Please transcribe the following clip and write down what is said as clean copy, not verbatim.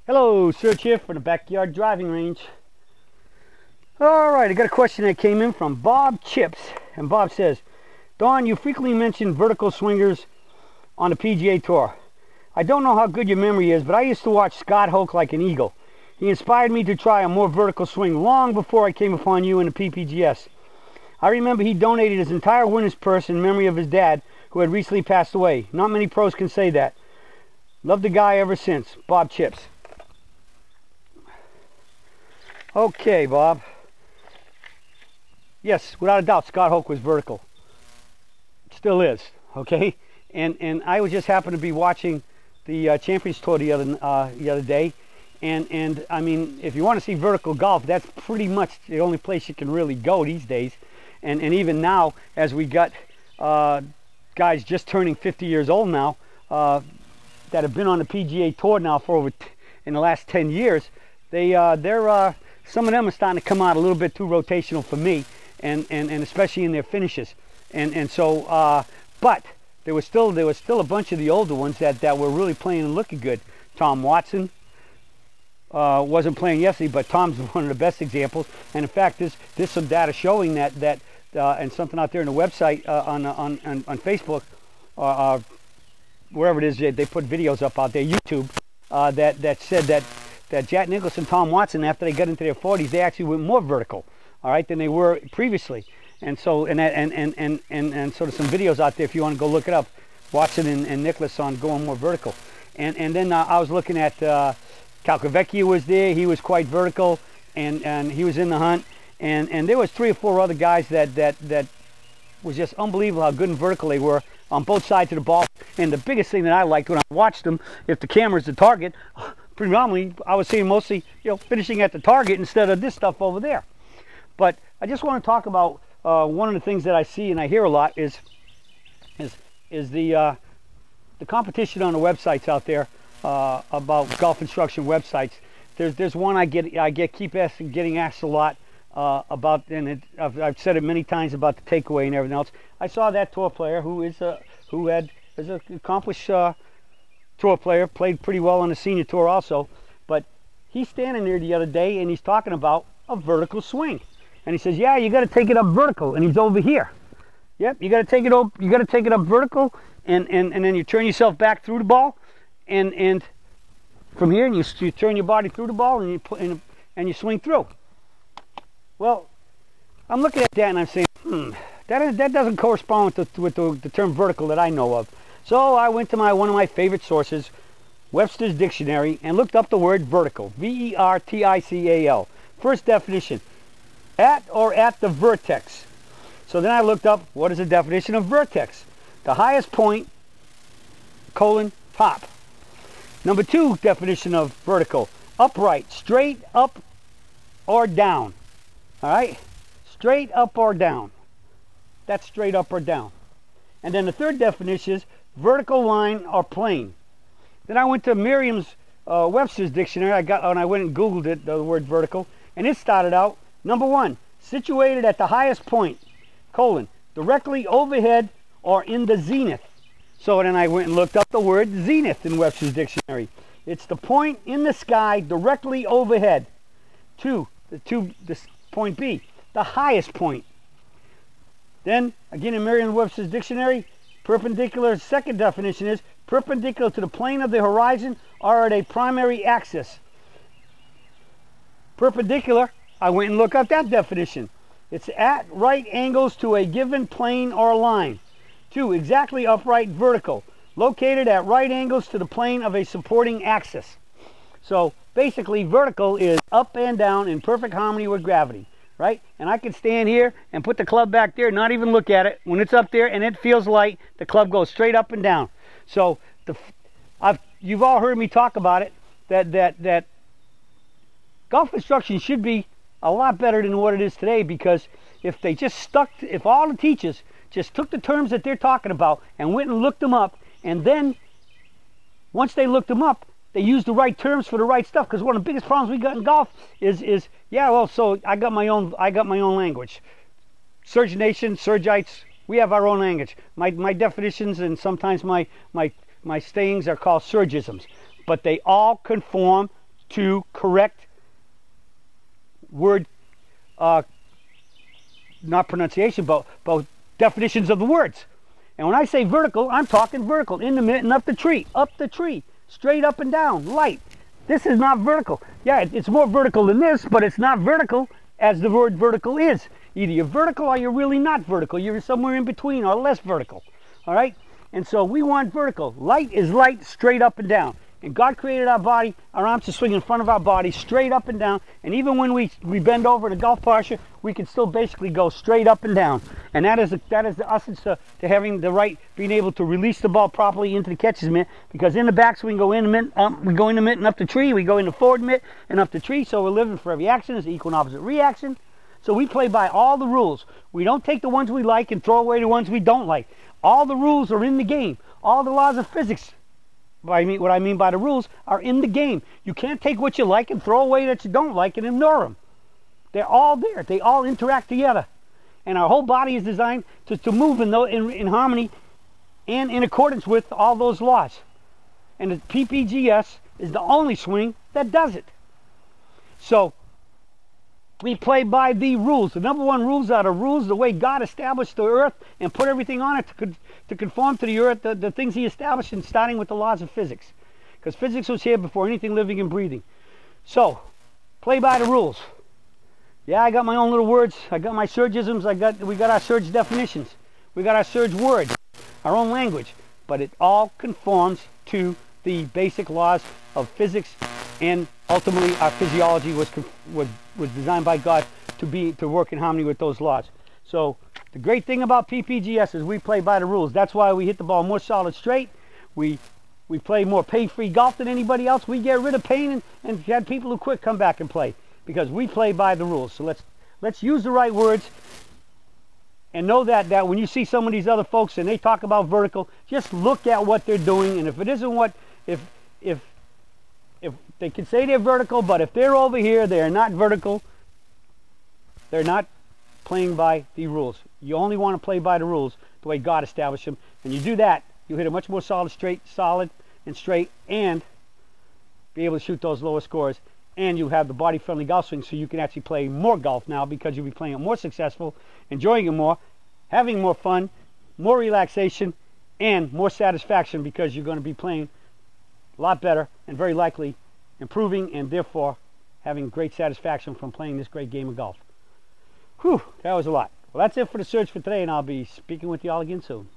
Hello, Serge here from the Backyard Driving Range. Alright, I got a question that came in from Bob Chips. And Bob says, Don, you frequently mention vertical swingers on the PGA Tour. I don't know how good your memory is, but I used to watch Scott Hoke like an eagle. He inspired me to try a more vertical swing long before I came upon you in the PPGS. I remember he donated his entire winner's purse in memory of his dad, who had recently passed away. Not many pros can say that. Loved the guy ever since. Bob Chips. Okay, Bob. Yes, without a doubt, Scott Hoke was vertical. Still is, okay? And I was just happened to be watching the Champions Tour the other day, and I mean, if you want to see vertical golf, that's pretty much the only place you can really go these days. And even now, as we got guys just turning 50 years old now, that have been on the PGA Tour now for over in the last 10 years, they're some of them are starting to come out a little bit too rotational for me, and especially in their finishes. But there was still a bunch of the older ones that were really playing and looking good. Tom Watson wasn't playing yesterday, but Tom's one of the best examples. And in fact, there's some data showing that and something out there in the website on Facebook or wherever it is they put videos up out there, YouTube, that said that Jack Nicklaus and Tom Watson, after they got into their 40s, they actually went more vertical, all right, than they were previously. And so so there's some videos out there if you want to go look it up, Watson and Nicklaus on going more vertical. And then I was looking at Calcavecchia was there. He was quite vertical, and he was in the hunt. And there was 3 or 4 other guys that was just unbelievable how good and vertical they were on both sides of the ball. And the biggest thing that I liked when I watched them, if the camera's the target, predominantly I was seeing mostly, finishing at the target instead of this stuff over there. But I just want to talk about one of the things that I see and I hear a lot is the competition on the websites out there about golf instruction websites. There's one I keep getting asked a lot about, and I've said it many times about the takeaway and everything else. I saw that tour player who is an accomplished tour player, played pretty well on the senior tour also, but he's standing there the other day and he's talking about a vertical swing, and he says, yeah, you got to take it up vertical, and he's over here. Yep, you got to take it up vertical, and then you turn yourself back through the ball, and from here, and you turn your body through the ball, and you swing through. Well, I'm looking at that and I'm saying, that doesn't correspond with the term vertical that I know of. So I went to one of my favorite sources, Webster's Dictionary, and looked up the word vertical, V-E-R-T-I-C-A-L. First definition, at or at the vertex. So then I looked up, what is the definition of vertex? The highest point, top. Number 2 definition of vertical, upright, straight up or down. All right, straight up or down. That's straight up or down. And then the 3rd definition is vertical line or plane. Then I went to Merriam's Webster's Dictionary. I went and Googled it, the word vertical, and it started out, number 1, situated at the highest point, directly overhead or in the zenith. So then I went and looked up the word zenith in Webster's Dictionary. It's the point in the sky directly overhead. This point B, the highest point. Then, again in Merriam-Webster's Dictionary, perpendicular, 2nd definition is perpendicular to the plane of the horizon or at a primary axis. Perpendicular, I went and looked up that definition. It's at right angles to a given plane or line. 2, exactly upright, vertical, located at right angles to the plane of a supporting axis. So basically vertical is up and down in perfect harmony with gravity. Right? And I can stand here and put the club back there, not even look at it. When it's up there and it feels light, the club goes straight up and down. So you've all heard me talk about it, that golf instruction should be a lot better than what it is today, because if all the teachers just took the terms that they're talking about and went and looked them up, and then once they looked them up, they use the right terms for the right stuff. Because one of the biggest problems we got in golf is yeah, well, so I got my own language. Surge Nation, Surgites, we have our own language. My definitions and sometimes my sayings are called surgisms, but they all conform to correct word, not pronunciation, but definitions of the words. And when I say vertical, I'm talking vertical, in the mitt and up the tree, straight up and down, light. This is not vertical. Yeah, it's more vertical than this, but it's not vertical as the word vertical is. Either you're vertical or you're really not vertical. You're somewhere in between or less vertical. All right? And so we want vertical. Light is light, straight up and down. And God created our body, our arms to swing in front of our body, straight up and down. And even when we bend over in a golf posture, we can still basically go straight up and down. And that is the essence to having the right, being able to release the ball properly into the catcher's mitt. Because in the backswing, we go in the mitt, we go in the mitt and up the tree. We go in the forward mitt and up the tree. So we're living for every action. It's equal and opposite reaction. So we play by all the rules. We don't take the ones we like and throw away the ones we don't like. All the rules are in the game. All the laws of physics, what I mean by the rules, are in the game. You can't take what you like and throw away that you don't like and ignore them. They're all there. They all interact together. And our whole body is designed to move in harmony and in accordance with all those laws. And the PPGS is the only swing that does it. So we play by the rules. The number one rules are the rules, the way God established the earth and put everything on it to conform to the earth, the things he established, and starting with the laws of physics. Because physics was here before anything living and breathing. So, play by the rules. Yeah, I got my own little words. I got my surgisms. We got our surge definitions. We got our surge words, our own language. But it all conforms to the basic laws of physics, and ultimately our physiology was designed by God to work in harmony with those laws. So the great thing about PPGS is we play by the rules. That's why we hit the ball more solid straight. We play more pain-free golf than anybody else. We get rid of pain and had people who quit come back and play because we play by the rules. So let's use the right words and know that when you see some of these other folks and they talk about vertical, just look at what they're doing. And if it isn't if they can say they're vertical, but if they're over here, they're not vertical. They're not playing by the rules. You only want to play by the rules the way God established them. And you do that, you hit a much more solid and straight, and be able to shoot those lower scores. And you have the body-friendly golf swing, so you can actually play more golf now because you'll be playing it more successful, enjoying it more, having more fun, more relaxation, and more satisfaction because you're going to be playing a lot better and very likely improving and therefore having great satisfaction from playing this great game of golf. Whew, that was a lot. Well, that's it for the search for today, and I'll be speaking with you all again soon.